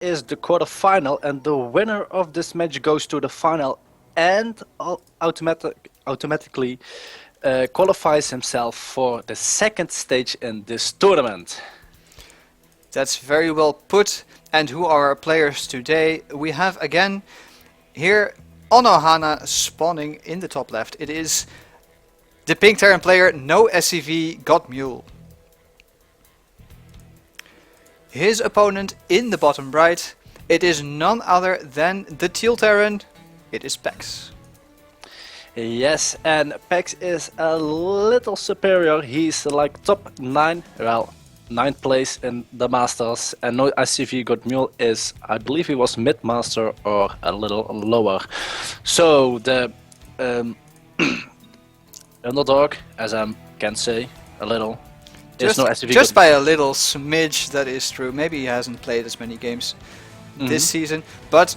is the quarterfinal, and the winner of this match goes to the final and automatically qualifies himself for the second stage in this tournament. That's very well put. And who are our players today? We have again here Onohana spawning in the top left. It is the pink Terran player NoSCVGotMULE. His opponent in the bottom right, it is none other than the teal Terran. It is PeX. Yes, and PeX is a little superior. He's like top 9, well, 9th place in the Masters, and NoSCVGotMULE is, I believe he was mid-master or a little lower. So the underdog, as I can say, a little, is NoSCVGotMULE. Just by a little smidge, that is true. Maybe he hasn't played as many games this season, but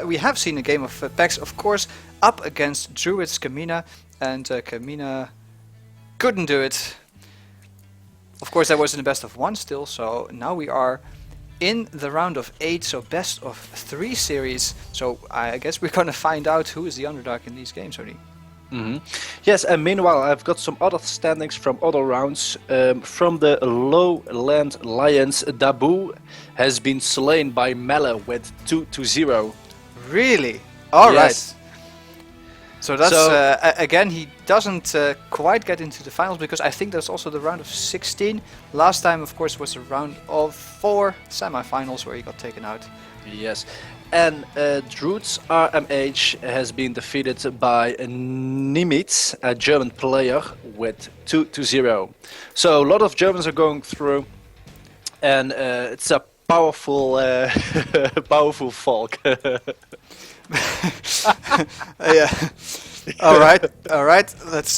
we have seen a game of PeX, of course, up against Druid's Kamina, and Kamina couldn't do it. Of course, that was in the best of 1 still, so now we are in the round of 8, so best of 3 series. So I guess we're gonna find out who is the underdog in these games, Odie. Yes, and meanwhile I've got some other standings from other rounds. From the Lowland Lions, Dabu has been slain by Mele with 2-0. Really? All Yes. right. So that's again, he doesn't quite get into the finals, because I think that's also the round of 16. Last time, of course, was a round of 4 semifinals where he got taken out. Yes, and Druid's RMH has been defeated by Nimitz, a German player, with 2-0. So a lot of Germans are going through, and it's a powerful, powerful folk. Yeah. All right. Let's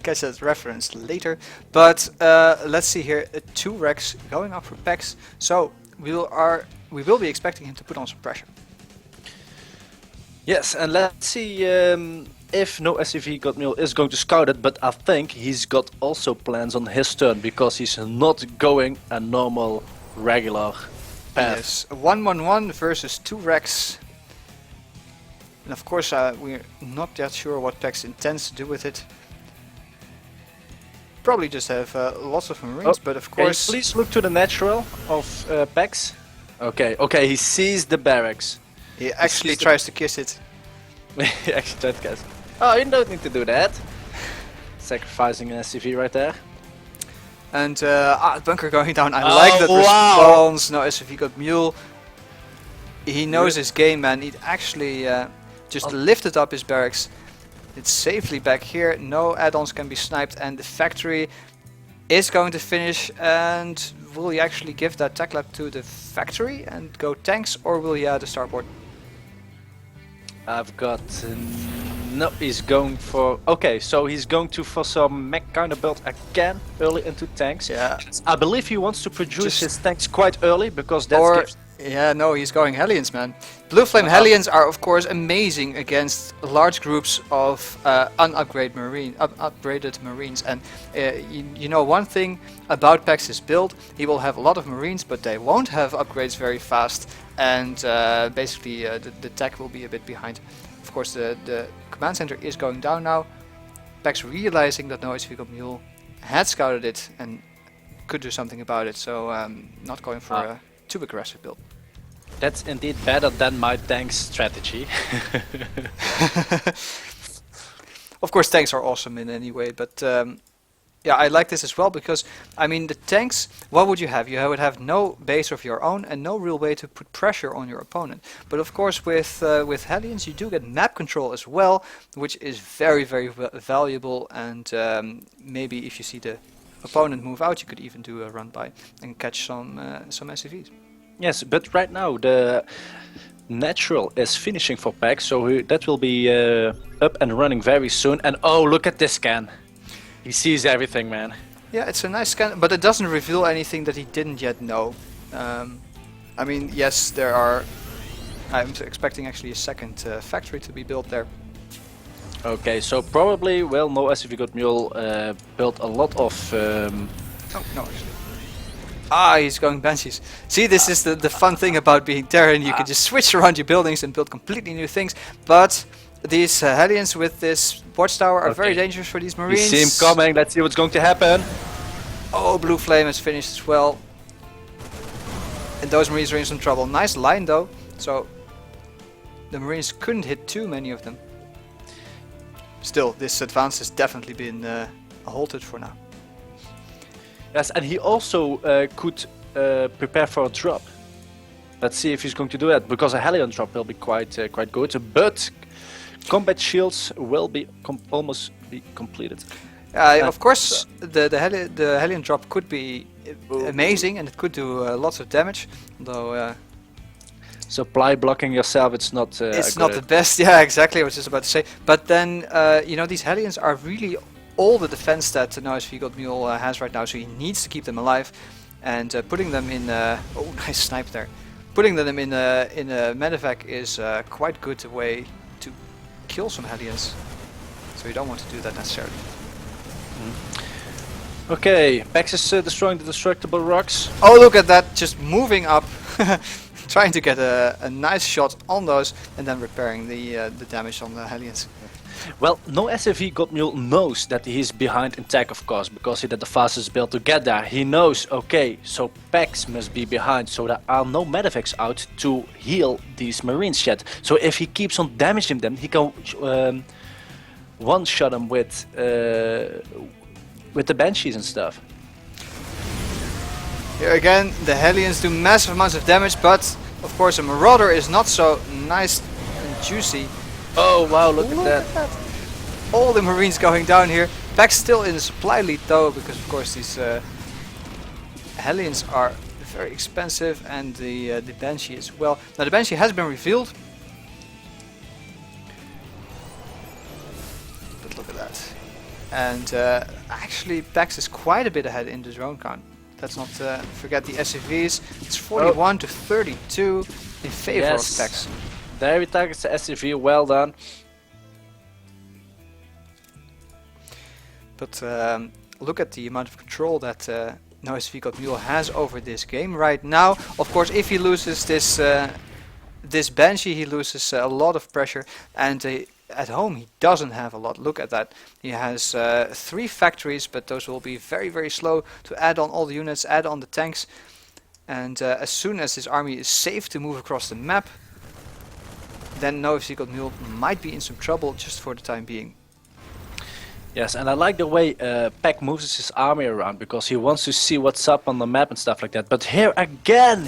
catch that reference later. But let's see here. 2 Rex going up for PeX. So we will be expecting him to put on some pressure. Yes, and let's see if NoSCVGotMULE is going to scout it, but I think he's got also plans on his turn, because he's not going a normal, regular path. Yes, 1-1-1 versus 2 Rex. And of course, we're not yet sure what PeX intends to do with it. Probably just have lots of Marines, but of course... Please look to the natural of PeX. Okay, he sees the barracks. He actually tries to kiss it. He actually tried to kiss. Oh, you don't need to do that. Sacrificing an SCV right there. And bunker going down. I like that response. NoSCVGotMULE. He knows his game, man. He actually just lifted up his barracks. It's safely back here. No add-ons can be sniped, and the factory is going to finish. And will he actually give that tech lab to the factory and go tanks, or will he add a starboard? I've got no. He's going for so he's going to for some mech kind of build again early into tanks. Yeah, I believe he wants to produce his tanks quite early, because that's yeah, no, he's going Hellions, man. Blue Flame Hellions are, of course, amazing against large groups of upgraded Marines. And you know one thing about PeX's build, he will have a lot of Marines, but they won't have upgrades very fast. And basically, the tech will be a bit behind. Of course, the command center is going down now. PeX realizing that NoSCVGotMULE had scouted it and could do something about it, so not going for a too aggressive build. That's indeed better than my tank strategy. Of course, tanks are awesome in any way, but yeah, I like this as well, because I mean, the tanks, what would you have? You would have no base of your own and no real way to put pressure on your opponent. But of course, with Hellions, you do get map control as well, which is very, very valuable. And maybe if you see the opponent move out, you could even do a run by and catch some SCVs. Yes, but right now the natural is finishing for PeX, so that will be up and running very soon. And oh, look at this scan. He sees everything, man. Yeah, it's a nice scan, but it doesn't reveal anything that he didn't yet know. I mean, yes, there are... I'm expecting actually a second factory to be built there. Okay, so probably, well, NoSCVGotMULE built a lot of... Oh, no, actually. Ah, he's going Banshees. See, this is the fun thing about being Terran. You can just switch around your buildings and build completely new things. But these Hellions with this watchtower are very dangerous for these We Marines. see him coming. Let's see what's going to happen. Oh, Blue Flame has finished as well. And those Marines are in some trouble. Nice line though. So the Marines couldn't hit too many of them. Still, this advance has definitely been halted for now. Yes, and he also could prepare for a drop. Let's see if he's going to do that, because a Hellion drop will be quite good. But combat shields will be almost be completed. Of course, the Hellion drop could be amazing, and it could do lots of damage. Although supply blocking yourself, it's not. it's not the best. Yeah, exactly. I was just about to say. But then you know, these Hellions are really all the defense that NoSCVGotMULE has right now, so he needs to keep them alive. And putting them in oh, nice snipe there. Putting them in a medevac is quite good way to kill some Hellions. So you don't want to do that necessarily. Okay, PeX is destroying the destructible rocks. Oh, look at that! Just moving up, trying to get a nice shot on those, and then repairing the damage on the Hellions. Well, NoSCVGotMULE knows that he's behind in tech, of course, because he did the fastest build to get there. He knows, okay, so PeX must be behind, so there are no medevacs out to heal these Marines yet. So if he keeps on damaging them, he can one-shot them with the Banshees and stuff. Here again, the Hellions do massive amounts of damage, but of course a Marauder is not so nice and juicy. Oh wow, look at that. All the Marines going down here. PeX still in the supply lead though, because of course these Hellions are very expensive, and the Banshee as well. Now the Banshee has been revealed. But look at that. And actually PeX is quite a bit ahead in the drone count. Let's not forget the SCVs. It's 41 to 32 in favor of PeX. There he targets the SCV, well done. But look at the amount of control that NoSCVGotMULE has over this game right now. Of course, if he loses this this Banshee, he loses a lot of pressure, and at home he doesn't have a lot. Look at that. He has 3 factories, but those will be very, very slow to add on all the units, add on the tanks. And as soon as his army is safe to move across the map, then NoSCVGotMULE might be in some trouble just for the time being. Yes, and I like the way PeX moves his army around, because he wants to see what's up on the map and stuff like that. But here again,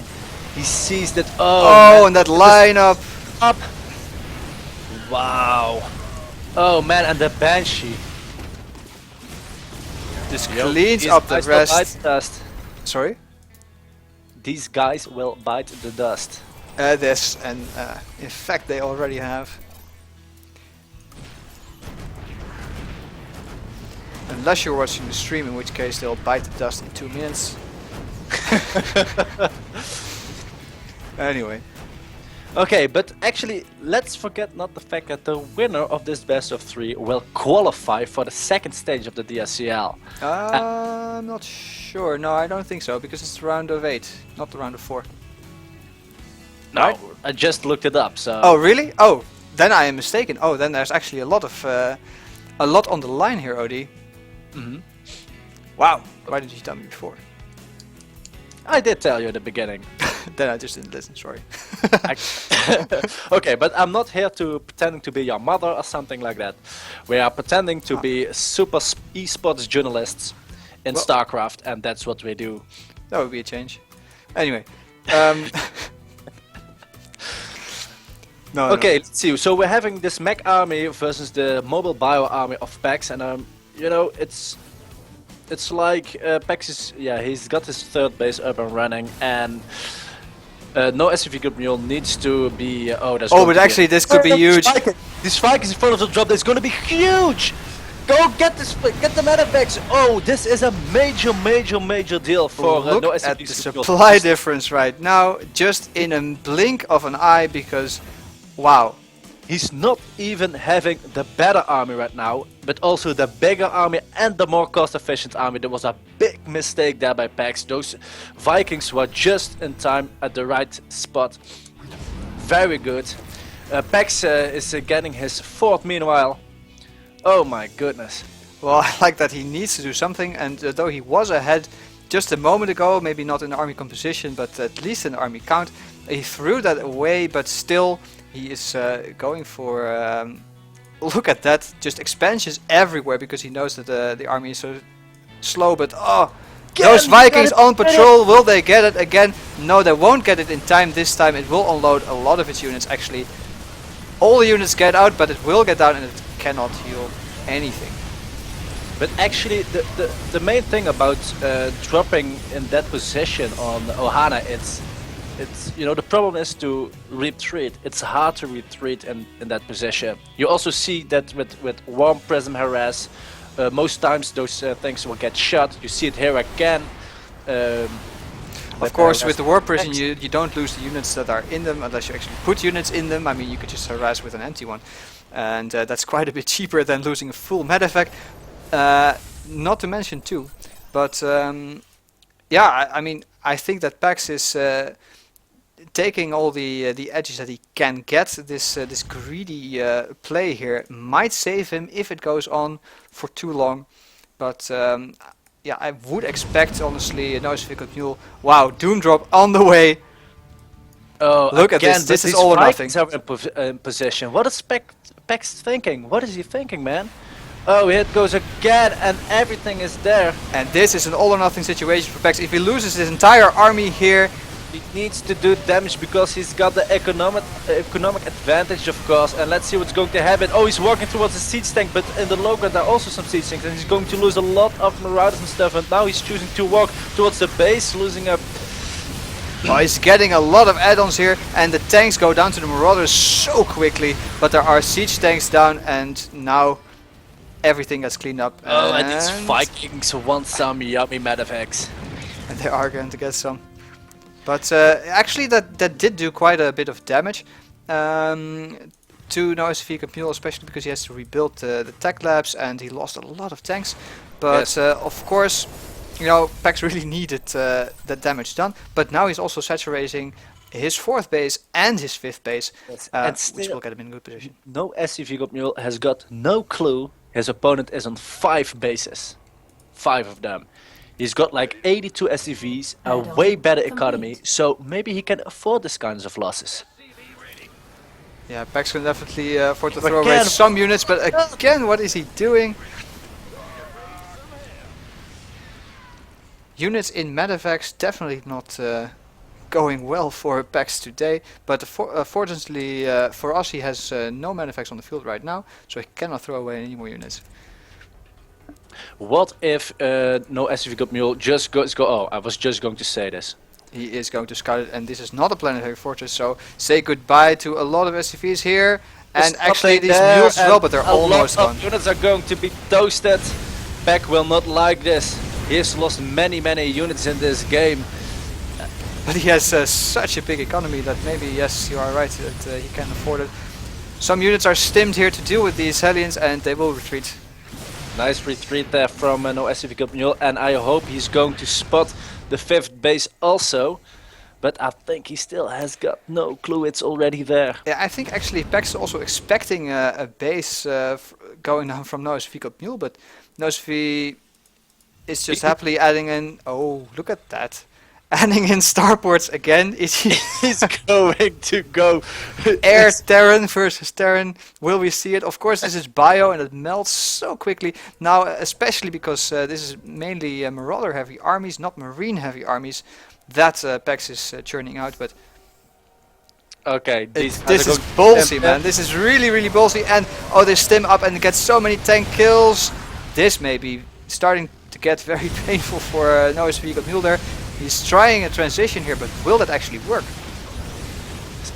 he sees that. Oh, and that lineup up. Wow. Oh man, and the Banshee just cleans up the rest. Bite the dust. Sorry? These guys will bite the dust. This, and in fact they already have. Unless you're watching the stream, in which case they'll bite the dust in 2 minutes. Anyway. Okay, but actually, let's forget not the fact that the winner of this best of 3 will qualify for the second stage of the DSCL. I'm not sure. No, I don't think so, because it's the round of 8, not the round of 4. No, right? I just looked it up. So. Oh, really? Oh, then I am mistaken. Oh, then there's actually a lot on the line here, OD. Mm-hmm. Wow. Why didn't you tell me before? I did tell you at the beginning. Then I just didn't listen. Sorry. Okay, but I'm not here to pretending to be your mother or something like that. We are pretending to be super esports journalists in StarCraft, and that's what we do. That would be a change. Anyway. No, okay, let's see. So we're having this mech army versus the mobile bio army of PeX, and you know, it's like PeX is, yeah, he's got his third base up and running, and NoSCVGotMULE needs to be. Oh, that's. Oh, but actually, this could be huge. This spike is in front of the drop. That's going to be huge. Go get this, get the medevacs. Oh, this is a major deal for look NoSCVGotMULE. at the supply difference right now, just in a blink of an eye, because wow, He's not even having the better army right now, but also the bigger army and the more cost-efficient army. There was a big mistake there by PeX. Those Vikings were just in time at the right spot. Very good. PeX is getting his fourth meanwhile. Oh my goodness. Well, I like that he needs to do something, and though he was ahead just a moment ago, maybe not in the army composition, but at least in the army count, he threw that away, but still he is going for... look at that, just expansions everywhere, because he knows that the army is so slow, but oh! Those Vikings on patrol, will they get it again? No, they won't get it in time this time. It will unload a lot of its units actually. All the units get out, but it will get down and it cannot heal anything. But actually, the main thing about dropping in that position on Ohana, it's you know, the problem is to retreat. It's hard to retreat in that position. You also see that with Warm Prism Harass, most times those things will get shot. You see it here again. Of course, with the War Prison you don't lose the units that are in them unless you actually put units in them. I mean, you could just harass with an empty one. And that's quite a bit cheaper than losing a full medevac. Not to mention too. But yeah, I mean, I think that PeX is taking all the edges that he can get. This greedy play here might save him if it goes on for too long. But yeah, I would expect, honestly, a NoSCVGotMULE. Wow, Doom Drop on the way. Oh, look at this. This is all or nothing. In position. What is PeX thinking? What is he thinking, man? Oh, it goes again, and everything is there. And this is an all or nothing situation for PeX. If he loses his entire army here, he needs to do damage because he's got the economic advantage, of course. And let's see what's going to happen. Oh, he's walking towards the siege tank, but in the low ground there are also some siege tanks, and he's going to lose a lot of marauders and stuff. And now he's choosing to walk towards the base, losing a... Oh, he's getting a lot of add-ons here, and the tanks go down to the marauders so quickly. But there are siege tanks down, and now everything gets cleaned up. Oh, and these Vikings want some yummy medevacs. And they are going to get some. But actually that did do quite a bit of damage to NoSCVGotMULE, especially because he has to rebuild the tech labs and he lost a lot of tanks. But yes. Of course, you know, PeX really needed that damage done. But now he's also saturating his 4th base and his 5th base, which will get him in a good position. NoSCVGotMULE has got no clue his opponent is on 5 bases. 5 of them. He's got like 82 SCVs, a way better economy, so maybe he can afford this kinds of losses. Yeah, PeX can definitely afford to throw away some units, but again, what is he doing? Units in medevacs definitely not going well for PeX today, but fortunately for us he has no medevacs on the field right now, so he cannot throw away any more units. What if NoSCVGotMULE just goes... Oh, I was just going to say this. He is going to scout it, and this is not a planetary fortress, so say goodbye to a lot of SCVs here. And actually these mules as well, but they're almost gone. Units are going to be toasted. PeX will not like this. He has lost many units in this game. But he has such a big economy that maybe, yes, you are right, that he can afford it. Some units are stimmed here to deal with these Hellions, and they will retreat. Nice retreat there from NoSCVGotMULE, and I hope he's going to spot the 5th base also. But I think he still has got no clue it's already there. Yeah, I think actually PeX is also expecting a base going down from NoSCVGotMULE, but NoSCV is just happily adding in... Oh, look at that. Adding in starports again. He's going to go Air Terran versus Terran. Will we see it? Of course, this is bio and it melts so quickly. Now, especially because this is mainly Marauder heavy armies, not Marine heavy armies, that PeX is churning out. But okay, this is ballsy, man. This is really ballsy. And oh, they stim up and get so many tank kills. This may be starting to get very painful for NoSCVGotMULE there. He's trying a transition here, but will that actually work?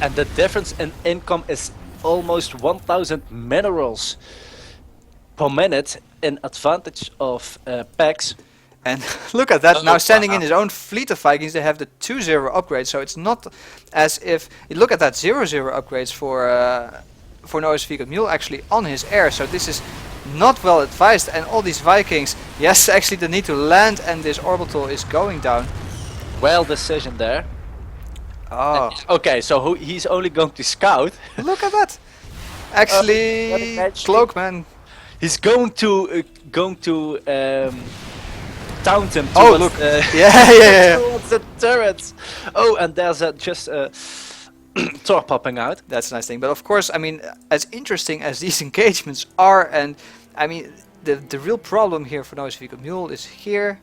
And the difference in income is almost 1000 minerals per minute in advantage of PeX. And look at that, now sending in his own fleet of Vikings. They have the 2-0 upgrade, so it's not as if... Look at that, 0-0 upgrades for NoSCVGotMULE actually on his air, so this is not well advised. And all these Vikings, yes, actually they need to land, and this orbital is going down. Well decision there. Oh, Okay, so he's only going to scout. look at that! Actually, Cloakman. He's going to taunt him. Oh, Towards, look! Yeah. towards the turrets. Oh, and there's just a Thor popping out. That's a nice thing. But of course, I mean, as interesting as these engagements are, and I mean, the real problem here for NoSCVGotMULE is here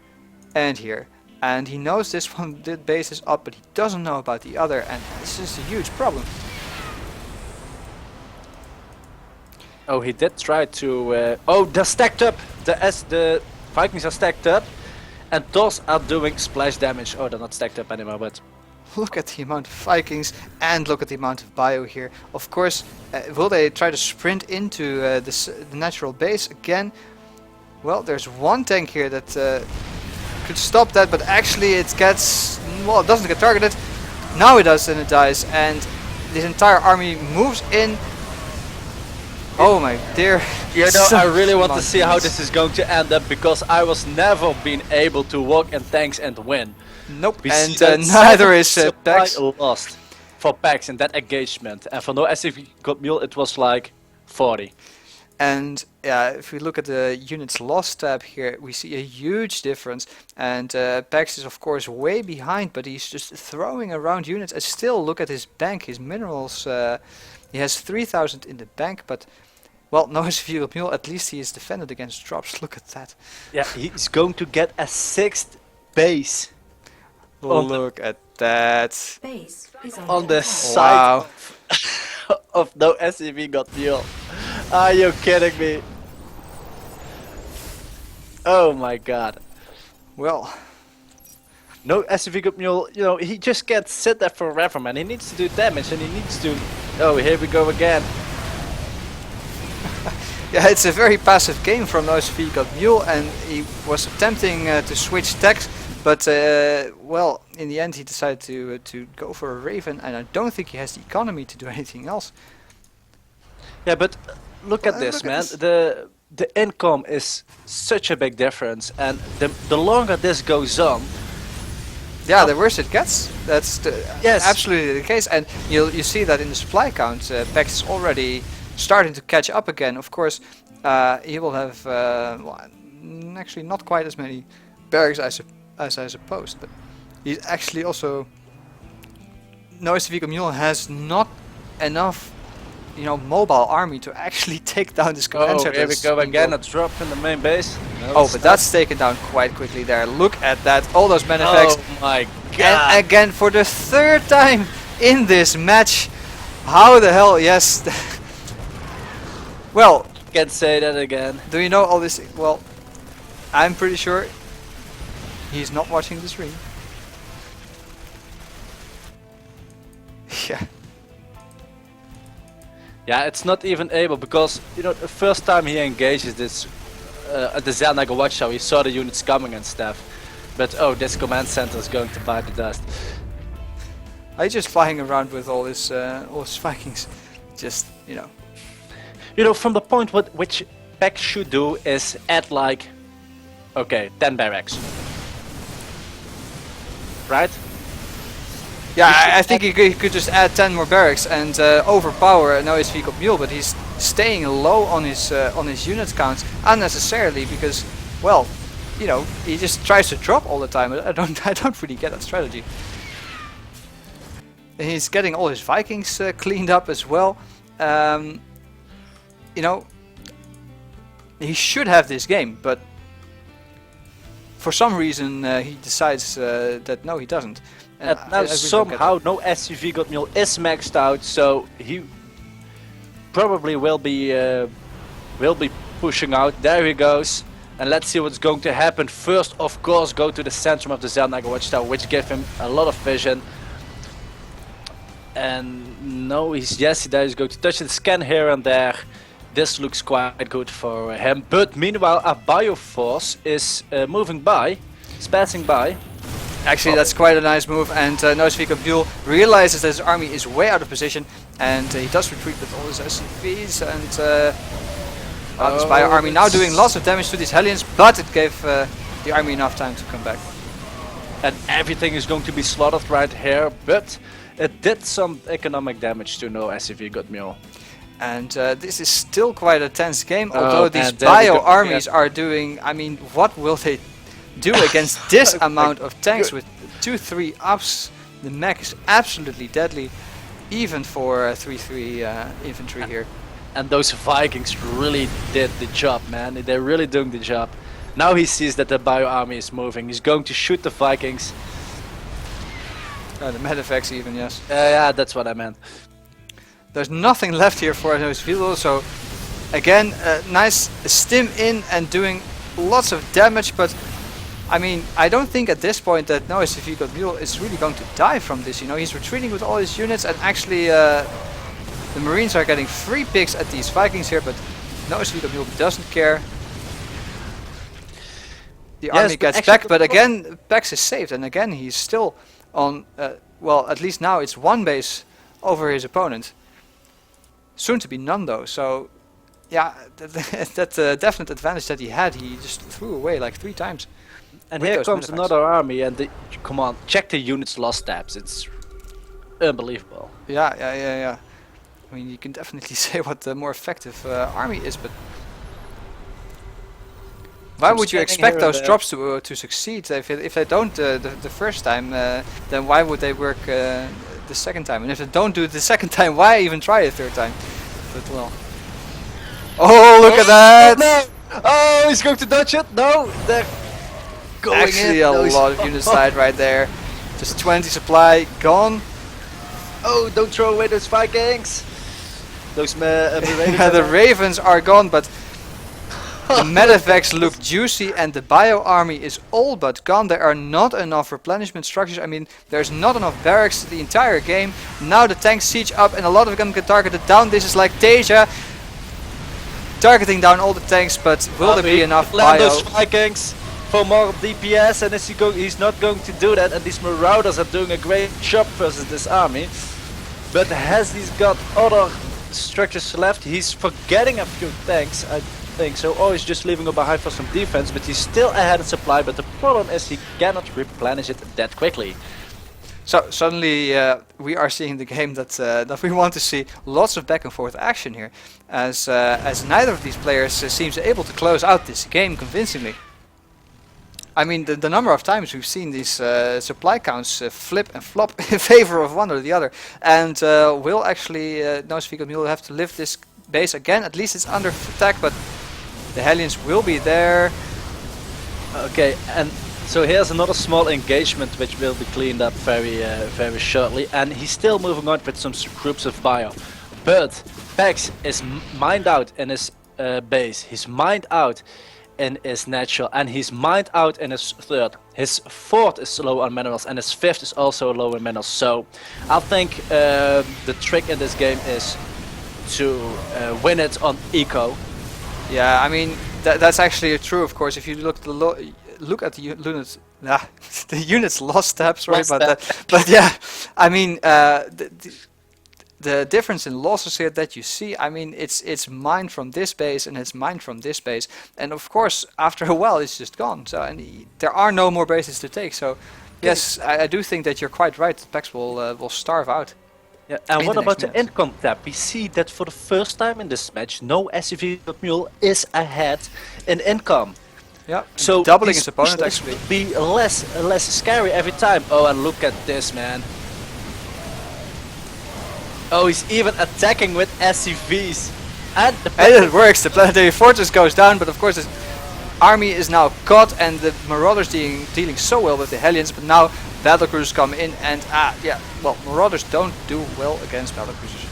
and here. And he knows this one base is up, but he doesn't know about the other, and it's just a huge problem. Oh, he did try to. Oh, they're stacked up. The Vikings are stacked up, and those are doing splash damage. Oh, they're not stacked up anymore, but Look at the amount of Vikings, and look at the amount of bio here. Of course, will they try to sprint into the natural base again? Well, there's one tank here that could stop that, but actually it gets, well, it doesn't get targeted. Now it does, and it dies, and this entire army moves in. Oh my dear. you know, I really want to see how this is going to end up, because I was never been able to walk in tanks and win. Nope, We and see that neither is supply PeX. lost for PeX in that engagement, and for NoSCVGotMULE it was like 40. And yeah, if we look at the units lost tab here, we see a huge difference. And PeX is of course way behind, but he's just throwing around units. And still, look at his bank, his minerals. He has 3,000 in the bank, but well, NoSCVGotMULE, at least he is defended against drops. Look at that. Yeah, he's going to get a 6th base Look at that. Base is on the attack. side Wow. of NoSCVGotMULE. Are you kidding me? Oh my god. Well, NoSCVGotMULE, you know, he just can't sit there forever, man. He needs to do damage, and he needs to... Oh, here we go again. yeah, it's a very passive game from NoSCVGotMULE, and he was attempting to switch techs, but well, in the end he decided to go for a Raven, and I don't think he has the economy to do anything else. Yeah, but look at this, look at man. this. The income is such a big difference, and the longer this goes on, Yeah, the worse it gets. That's Yes. absolutely the case, and you see that in the supply count. PeX is already starting to catch up again. Of course, he will have well, actually not quite as many barracks as I supposed, but he's actually also NoSCVGotMULE has not enough, you know, mobile army to actually take down this command oh, center. here we that's go being again. A built. drop in the main base. No, Oh, it's but not. that's taken down quite quickly there. Look at that, all those manifacts. Oh my god. And again, for the third time in this match. How the hell, yes. Well, Can't say that again. do you know all this? Well, I'm pretty sure he's not watching the stream. Yeah. Yeah, it's not even able, because you know the first time he engages this at the Xelnaga Watchtower, he saw the units coming and stuff. But oh, this command center is going to bite the dust. Are you just flying around with all his Vikings? Just, you know. You know, from the point which PeX should do is add like, okay, 10 barracks. Right? Yeah, I think he could just add 10 more barracks and overpower NoSCVGotMULE, but he's staying low on his unit counts unnecessarily because, well, you know, he just tries to drop all the time. I don't really get that strategy. And he's getting all his Vikings cleaned up as well. You know, he should have this game, but for some reason he decides that no, he doesn't. And I now really don't get somehow NoSCVGotMULE is maxed out, so he probably will be pushing out. There he goes, and let's see what's going to happen. First, of course, go to the center of the Xelnaga Watchtower, which gave him a lot of vision. And no, he is going to touch the scan here and there. This looks quite good for him. But meanwhile, a Bioforce is moving by, is passing by. Actually, that's quite a nice move, and NoSCVGotMULE realizes that his army is way out of position, and he does retreat with all his SCVs, and this Bio army now doing lots of damage to these Hellions, but it gave the army enough time to come back. And everything is going to be slaughtered right here, but it did some economic damage to NoSCVGotMULE. And this is still quite a tense game, although these Bio armies are doing, I mean, what will they do against this amount of tanks with 2-3 ups? The mech is absolutely deadly, even for 3-3 infantry here. And those Vikings really did the job, man. They're really doing the job. Now he sees that the Bio army is moving. He's going to shoot the Vikings. The Medivacs even, yes. Yeah, that's what I meant. There's nothing left here for NoSCVGotMULE, so again, nice stim in and doing lots of damage, but I mean, I don't think at this point that NoSCVGotMULE is really going to die from this, you know. He's retreating with all his units, and actually the Marines are getting free picks at these Vikings here, but NoSCVGotMULE doesn't care. The army gets back, but again, PeX is saved, and again he's still on, well, at least now it's one base over his opponent. Soon to be none though, so yeah, that definite advantage that he had, he just threw away like 3 times. And here comes another army, and come on, check the units lost stats. It's unbelievable. Yeah. I mean, you can definitely say what the more effective army is, but why would you expect those drops to succeed? If they don't the first time, then why would they work the second time? And if they don't do it the second time, why even try a third time? But well. Oh, look at that! No! Oh, he's going to dodge it? No! They're going Actually, in. a lot of units died right there. Just 20 supply gone. Oh, don't throw away those Vikings! Those the Ravens are gone, but the Medivacs look juicy, and the Bio army is all but gone. There are not enough replenishment structures. I mean, there's not enough barracks the entire game. Now the tanks siege up, and a lot of them get targeted down. This is like Deja targeting down all the tanks, but will there be enough Bio? Those Vikings for more DPS, and he's not going to do that. And these Marauders are doing a great job versus this army. But has he got other structures left? He's forgetting a few tanks, I think so, or he's just leaving it behind for some defense, but he's still ahead in supply, but the problem is he cannot replenish it that quickly. So suddenly we are seeing the game that we want to see. Lots of back and forth action here, as neither of these players seems able to close out this game convincingly. I mean, the number of times we've seen these supply counts flip and flop in favor of one or the other, and will actually NoSCVGotMULE have to lift this base again. At least it's under attack, but the Hellions will be there. Okay, and so here's another small engagement which will be cleaned up very shortly, and he's still moving on with some groups of Bio. But PeX is mined out in his base, he's mined out in his natural, and he's mined out in his third. His fourth is low on minerals, and his fifth is also low in minerals. So I think the trick in this game is to win it on eco. Yeah, I mean that's actually true. Of course, if you look at the units, the units lost stats, sorry about that. But yeah, I mean the difference in losses here that you see, I mean it's mined from this base and it's mined from this base, and of course after a while it's just gone. So there are no more bases to take. So yes, I do think that you're quite right. PeX will starve out. Yeah, and what about the income tab? We see that for the first time in this match, NoSCVGotMULE is ahead in income. Yeah, so doubling his opponent actually. Be less scary every time. Oh, and look at this, man. Oh, he's even attacking with SCVs. And it works. The planetary fortress goes down, but of course his army is now caught, and the Marauders dealing so well with the Hellions, but now battlecruisers come in, and yeah, well, Marauders don't do well against battlecruisers.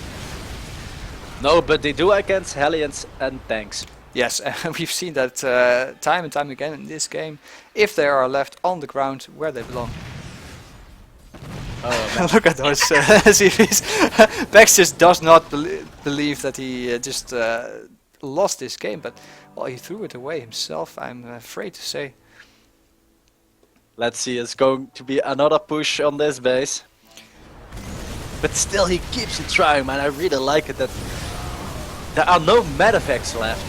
No, but they do against Hellions and tanks. Yes, and we've seen that time and time again in this game, if they are left on the ground where they belong. Oh, look at those SCVs. PeX just does not believe that he just lost this game, but well, he threw it away himself, I'm afraid to say. Let's see, it's going to be another push on this base. But still he keeps on trying, man. I really like it that there are no medevacs left.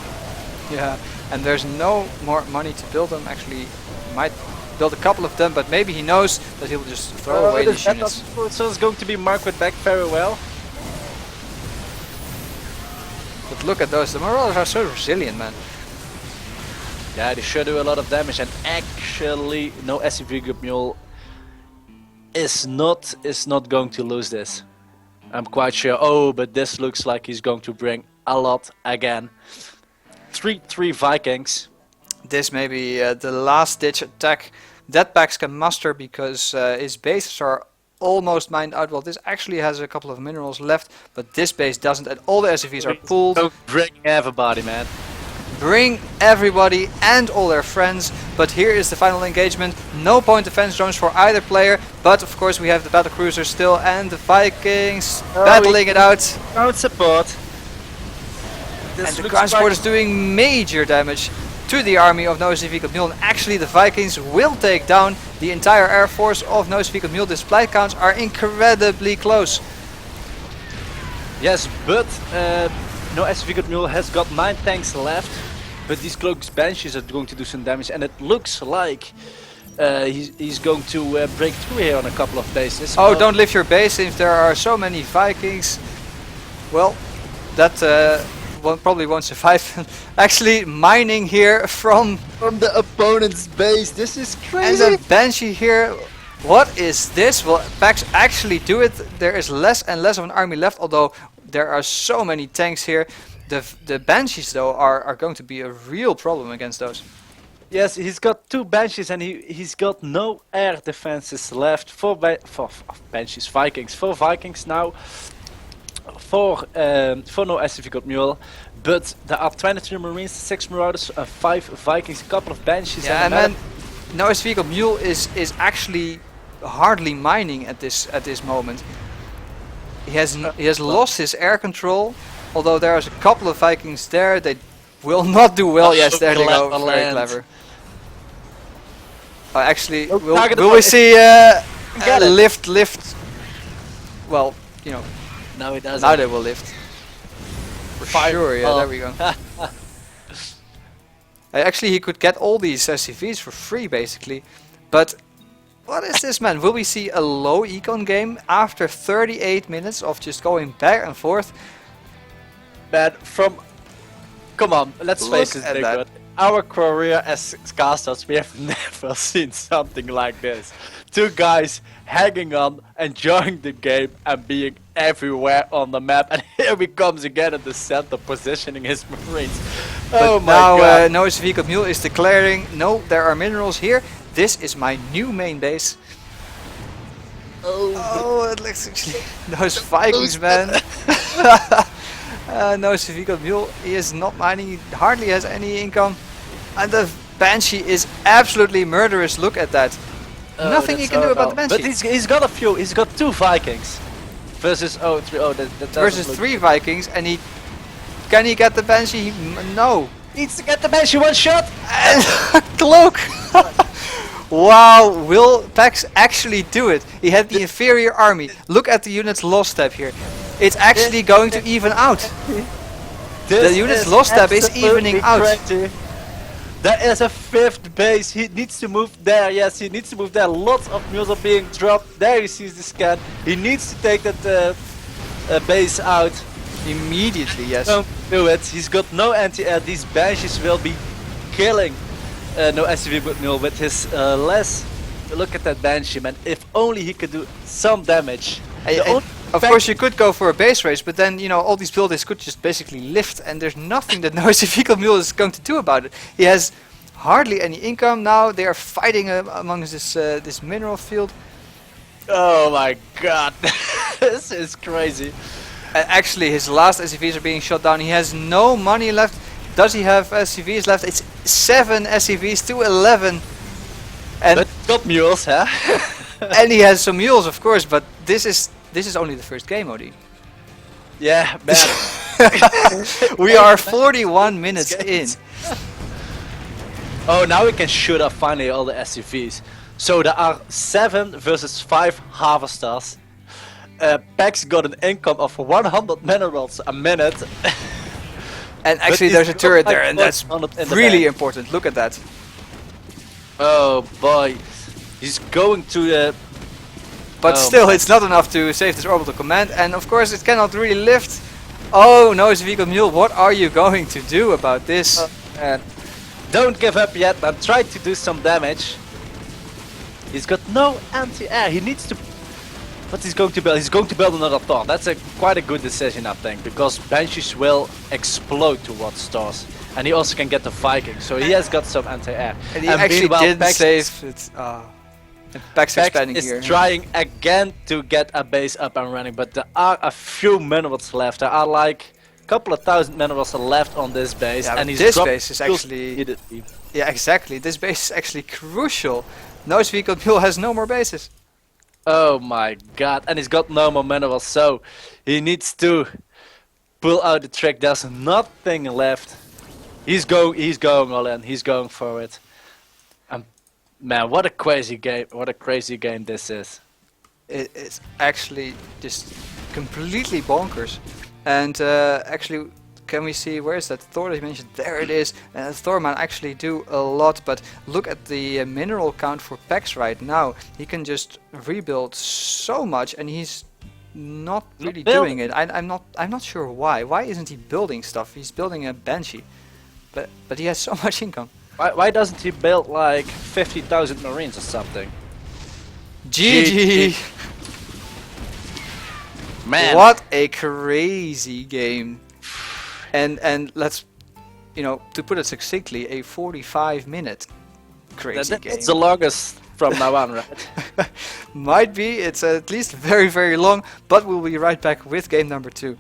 Yeah, and there's no more money to build them. Actually, might build a couple of them, but maybe he knows that he'll just throw away these units. So it's going to be marked with back very well. But look at those, the Marauders are so resilient, man. Yeah, they sure do a lot of damage, and actually NoSCVGotMULE is not going to lose this. I'm quite sure. Oh, but this looks like he's going to bring a lot again. 3 Vikings. This may be the last ditch attack that PeX can muster, because his bases are almost mined out. Well, this actually has a couple of minerals left, but this base doesn't, and all the SCVs are pulled. Don't bring everybody, man. Bring everybody and all their friends, but here is the final engagement. No point defense drones for either player, but of course we have the battle cruisers still and the Vikings battling it out. Ground support. And the ground support is doing major damage to the army of NoSCVGotMULE, and actually the Vikings will take down the entire air force of NoSCVGotMULE. The supply counts are incredibly close. Yes, but NoSCVGotMULE has got 9 tanks left, but these cloaked banshees are going to do some damage, and it looks like he's going to break through here on a couple of bases. Oh, don't lift your base if there are so many Vikings. Well, that probably won't survive. Actually, mining here from the opponent's base. This is crazy. And a banshee here. What is this? Will PeX actually do it? There is less and less of an army left, although there are so many tanks here. The banshees though are going to be a real problem against those. Yes, he's got 2 banshees and he's got no air defenses left. 4 banshees, Vikings, 4 Vikings now. For NoSCVGotMULE, but there are 23 Marines, 6 Marauders, 5 Vikings, a couple of banshees. Yeah, and then NoSCVGotMULE is actually hardly mining at this moment. He has lost his air control, although there's a couple of Vikings there. They will not do well. Yes, there they go. Very clever. Actually, will we see lift? Well, you know. No, it doesn't. Now they will lift. For sure, yeah, there we go. Actually, he could get all these SCVs for free, basically. But what is this, man? Will we see a low econ game after 38 minutes of just going back and forth? Man, come on, let's face it, Bigwood. Our career as casters, we have never seen something like this. 2 guys hanging on, enjoying the game and being everywhere on the map, and here he comes again at the center positioning his marines. Oh my god. Now NoSCVGotMULE is declaring, no, there are minerals here. This is my new main base. Oh, it looks actually those Vikings, man. NoSCVGotMULE, he is not mining, he hardly has any income, and the Banshee is absolutely murderous. Look at that. Nothing he can do about the Banshee. But he's got a few. He's got 2 Vikings versus 3. Oh, that versus 3 Vikings, and can he get the Banshee? No. Needs to get the Banshee 1 shot. And cloak. Wow, will PeX actually do it? He had the inferior army. Look at the units lost tab here. It's actually going to even out. The units lost tab is evening out. Crazy. There is a 5th base. He needs to move there. Yes, he needs to move there. Lots of mules are being dropped. There he sees the scan. He needs to take that base out immediately. Yes. Don't do it. He's got no anti-air. These banshees will be killing NoSCVGotMULE with his less. Look at that banshee, man. If only he could do some damage. Of course, you could go for a base race, but then, you know, all these buildings could just basically lift, and there's nothing that NoSCVGotMULE is going to do about it. He has hardly any income now. They are fighting amongst this mineral field. Oh my god, this is crazy. Actually, his last SCVs are being shot down. He has no money left. Does he have SCVs left? It's 7 SCVs to 11. And but got mules, huh? And he has some mules, of course, but this is only the first game, Odi. Yeah, man. We are 41 minutes in. Oh, now we can shoot up finally all the SCVs. So there are 7 versus 5 harvesters. PeX got an income of 100 minerals a minute. And actually he's there's a got turret like there, and that's 100 in the really bank. important. Look at that. Oh boy, he's going to the. But Oh still, my. it's not enough to save this orbital command, and of course it cannot really lift. Oh, NoSCVGotMULE, what are you going to do about this? Man. Don't give up yet, and try to do some damage. He's got no anti-air. He needs to. What he's going to build? He's going to build another Thor. That's quite a good decision, I think, because Banshees will explode towards stars, and he also can get the Viking, so he has got some anti-air. And he actually meanwhile, didn't PeX save it. PeX expanding is here. trying again to get a base up and running, but there are a few minerals left. There are like a couple of thousand minerals left on this base, Yeah, and he's this dropped base is fuels actually- immediately. Yeah, exactly. This base is actually crucial. NoSCVGotMULE has no more bases. Oh my god, and he's got no more minerals, so he needs to pull out the trick. There's nothing left. He's going all in. He's going for it. Man, what a crazy game! What a crazy game this is. It's actually just completely bonkers. And actually, can we see, where is that Thor that you mentioned? There it is. And Thor man actually do a lot, but look at the mineral count for PeX right now. He can just rebuild so much, and he's not really doing it. I'm not sure why. Why isn't he building stuff? He's building a Banshee, but he has so much income. Why doesn't he build like 50,000 marines or something? GG! Man, What a crazy game. And let's, to put it succinctly, a 45-minute crazy game. It's the longest from now on, right? Might be, it's at least very, very long, but we'll be right back with game number 2.